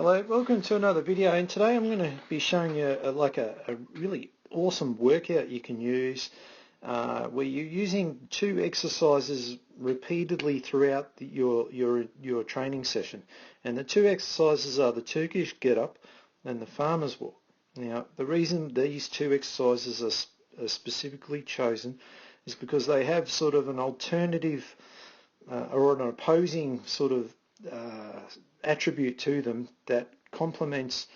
Hello, welcome to another video, and today I'm going to be showing you a really awesome workout you can use where you're using two exercises repeatedly throughout your training session. And the two exercises are the Turkish Get-Up and the Farmer's Walk. Now, the reason these two exercises are specifically chosen is because they have sort of an alternative or an opposing sort of attribute to them that complements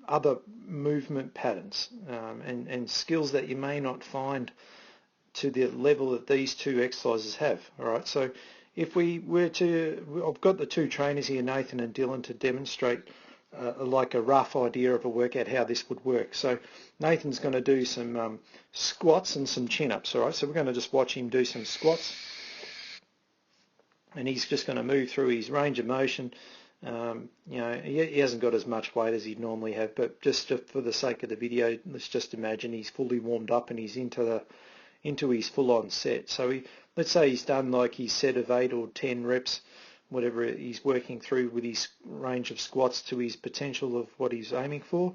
other movement patterns and skills that you may not find to the level that these two exercises have. All right, so if we were to, I've got the two trainers here, Nathan and Dylan, to demonstrate like a rough idea of a workout how this would work. So Nathan's going to do some squats and some chin-ups. All right, so we're going to just watch him do some squats. And he's just going to move through his range of motion. He hasn't got as much weight as he'd normally have, but just for the sake of the video, let's just imagine he's fully warmed up and he's into his full-on set. So let's say he's done like his set of 8 or 10 reps, whatever he's working through with his range of squats to his potential of what he's aiming for,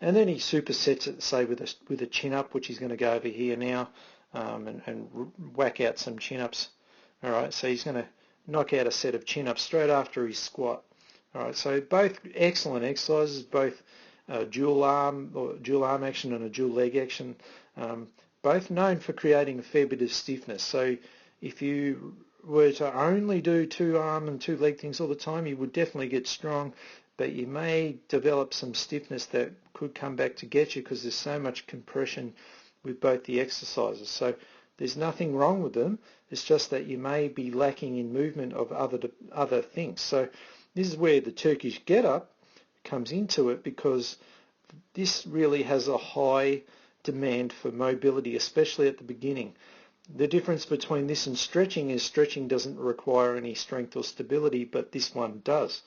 and then he supersets it, say with a chin-up, which he's going to go over here now and whack out some chin-ups. All right, so he's going to knock out a set of chin-ups straight after his squat. All right, so both excellent exercises, both dual arm action and a dual leg action, both known for creating a fair bit of stiffness. So if you were to only do two arm and two leg things all the time, you would definitely get strong, but you may develop some stiffness that could come back to get you because there's so much compression with both the exercises. So there's nothing wrong with them. It's just that you may be lacking in movement of other things. So this is where the Turkish Get-Up comes into it, because this really has a high demand for mobility, especially at the beginning. The difference between this and stretching is stretching doesn't require any strength or stability, but this one does.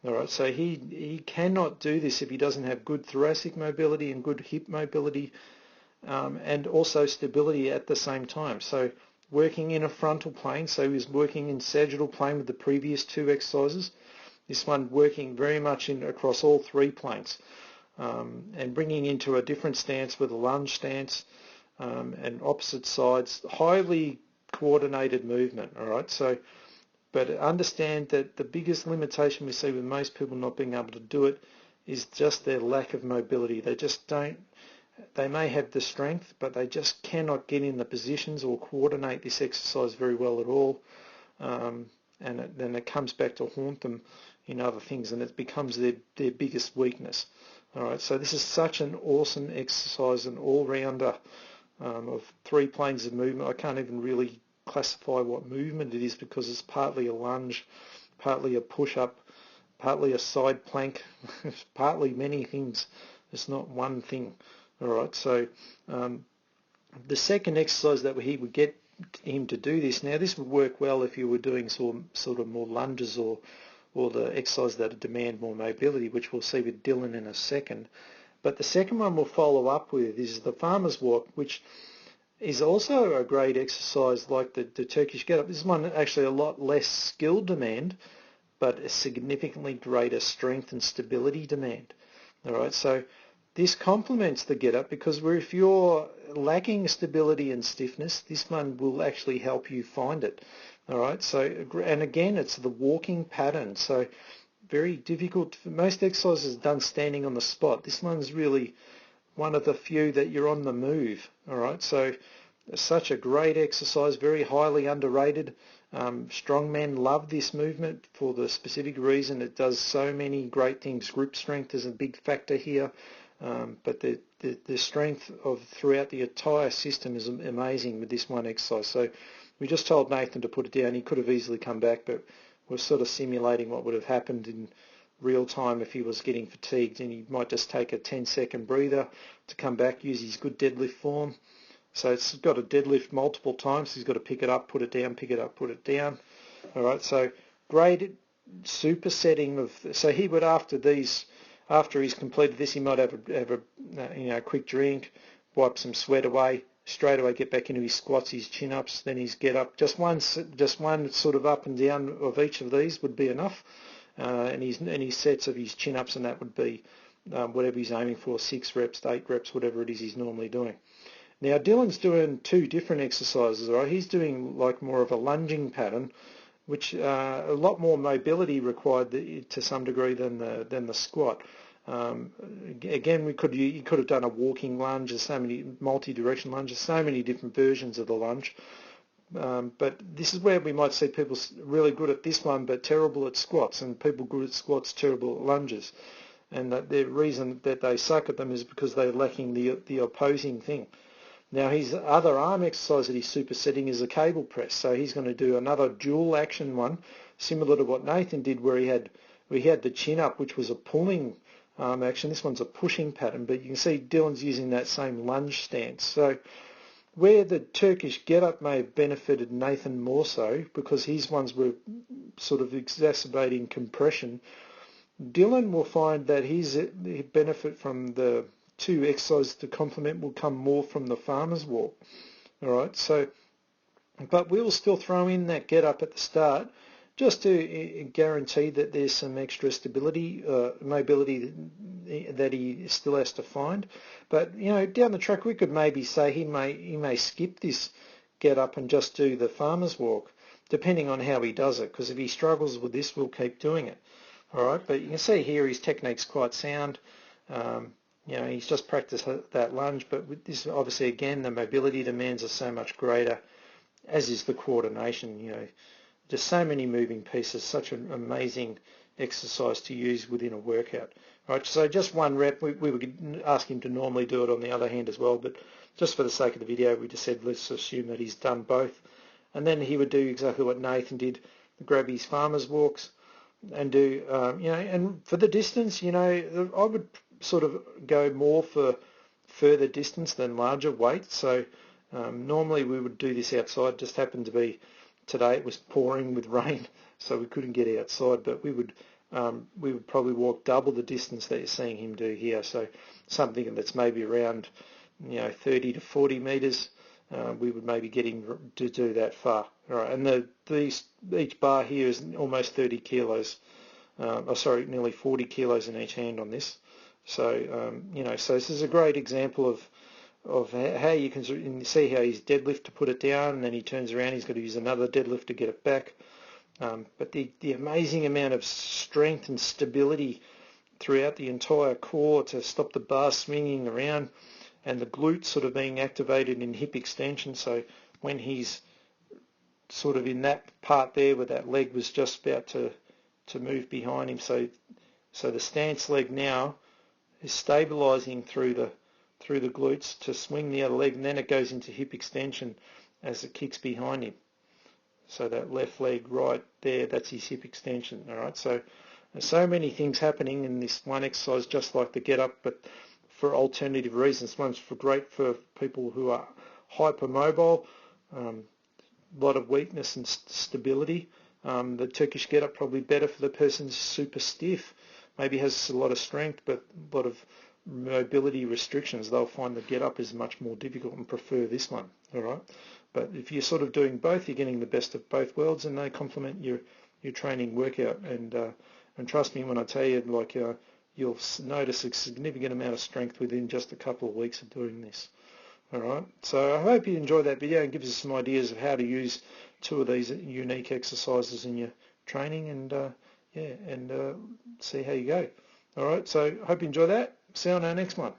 All right, so he cannot do this if he doesn't have good thoracic mobility and good hip mobility, and also stability at the same time. So working in a frontal plane, so he's working in sagittal plane with the previous two exercises. This one working very much across all three planes, and bringing into a different stance with a lunge stance and opposite sides, highly coordinated movement. All right, so but understand that the biggest limitation we see with most people not being able to do it is just their lack of mobility. They just don't. They may have the strength, but they just cannot get in the positions or coordinate this exercise very well at all, and then it comes back to haunt them in other things, and it becomes their biggest weakness. All right, so this is such an awesome exercise, an all-rounder of three planes of movement. I can't even really classify what movement it is because it's partly a lunge, partly a push-up, partly a side plank, partly many things. It's not one thing. All right, so the second exercise that he would get him to do this. Now, this would work well if you were doing sort of more lunges or the exercises that demand more mobility, which we'll see with Dylan in a second. But the second one we'll follow up with is the Farmer's Walk, which is also a great exercise like the Turkish Get-Up. This one actually a lot less skill demand, but a significantly greater strength and stability demand. All right, so this complements the Get-Up because if you're lacking stability and stiffness, this one will actually help you find it. All right, so, and again, it's the walking pattern, so very difficult. Most exercises done standing on the spot. This one's really one of the few that you're on the move. All right, so such a great exercise, very highly underrated. Strongmen love this movement for the specific reason it does so many great things. Grip strength is a big factor here. But the strength of throughout the entire system is amazing with this one exercise. So we just told Nathan to put it down. He could have easily come back, but we're sort of simulating what would have happened in real time if he was getting fatigued, and he might just take a 10-second breather to come back, use his good deadlift form. So it's got to deadlift multiple times. So he's got to pick it up, put it down, pick it up, put it down. All right, so great supersetting of. So he would after he's completed this, he might have a quick drink, wipe some sweat away, straight away get back into his squats, his chin-ups, then his get-up. Just one sort of up and down of each of these would be enough, and his sets of his chin-ups and that would be whatever he's aiming for, 6 reps, 8 reps, whatever it is he's normally doing. Now Dylan's doing 2 different exercises, right? He's doing like more of a lunging pattern, which a lot more mobility required to some degree than the squat. Again, you could have done a walking lunge. There's so many multi-direction lunges, so many different versions of the lunge. But this is where we might see people really good at this one, but terrible at squats, and people good at squats, terrible at lunges. And the reason that they suck at them is because they're lacking the opposing thing. Now his other arm exercise that he's supersetting is a cable press, so he's going to do another dual action one, similar to what Nathan did, where he had the chin up, which was a pulling arm action. This one's a pushing pattern, but you can see Dylan's using that same lunge stance. So where the Turkish Get-Up may have benefited Nathan more so, because his ones were sort of exacerbating compression, Dylan will find that his benefit from the 2 exercises to complement will come more from the farmer's walk. All right, so, but we'll still throw in that Get-Up at the start just to guarantee that there's some extra stability, mobility that he still has to find. But down the track we could maybe say he may skip this Get-Up and just do the farmer's walk, depending on how he does it. Because if he struggles with this, we'll keep doing it. All right, but you can see here his technique's quite sound. He's just practiced that lunge, but with this, obviously, again, the mobility demands are so much greater, as is the coordination. Just so many moving pieces, such an amazing exercise to use within a workout. Right, so just 1 rep. We would ask him to normally do it on the other hand as well, but just for the sake of the video, we just said let's assume that he's done both. And then he would do exactly what Nathan did, grab his farmer's walks and do, and for the distance, I would sort of go more for further distance than larger weight. So normally we would do this outside. Just happened to be today it was pouring with rain, so we couldn't get outside, but we would probably walk double the distance that you're seeing him do here. So something that's maybe around 30 to 40 meters, we would maybe get him to do that far. All right, and each bar here is almost 30 kilos. Nearly 40 kilos in each hand on this. So so this is a great example of how you can see how he's deadlift to put it down, and then he turns around, he's got to use another deadlift to get it back. But the amazing amount of strength and stability throughout the entire core to stop the bar swinging around, and the glutes sort of being activated in hip extension. So when he's sort of in that part there where that leg was just about to move behind him, so the stance leg now is stabilizing through the glutes to swing the other leg, and then it goes into hip extension as it kicks behind him. So that left leg right there, that's his hip extension. All right, so there's so many things happening in this one exercise, just like the Get-Up, but for alternative reasons. One's great for people who are hypermobile, a lot of weakness and stability. The Turkish Get-Up probably better for the person who's super stiff, maybe has a lot of strength but a lot of mobility restrictions. They'll find the Get-Up is much more difficult and prefer this one. All right, but if you're sort of doing both, you're getting the best of both worlds, and they complement your training workout. And trust me when I tell you, like you'll notice a significant amount of strength within just a couple of weeks of doing this. All right, so I hope you enjoyed that video and gives us some ideas of how to use 2 of these unique exercises in your training, and see how you go. All right, so I hope you enjoy that. See you on our next one.